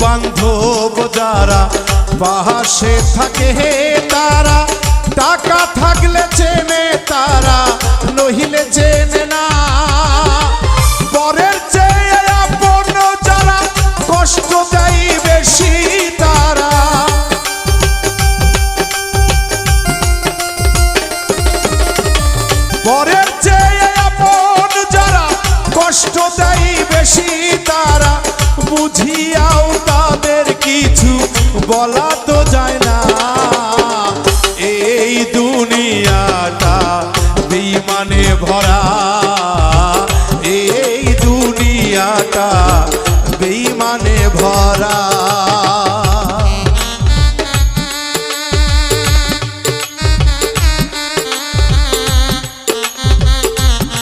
বান্ধব যারা পাশে থাকে তারা, টাকা থাকলে চেনে তারা, নহিলে চেনে না। পরের চেয়ে আপন যারা কষ্ট দেয় বেশি তারা, পরের চেয়ে আপন যারা কষ্ট দেয় বেশি তারা, বুঝিয়াও তাদের কিছু বলা তো যায় না। এই দুনিয়াটা বেঈমানে ভরা,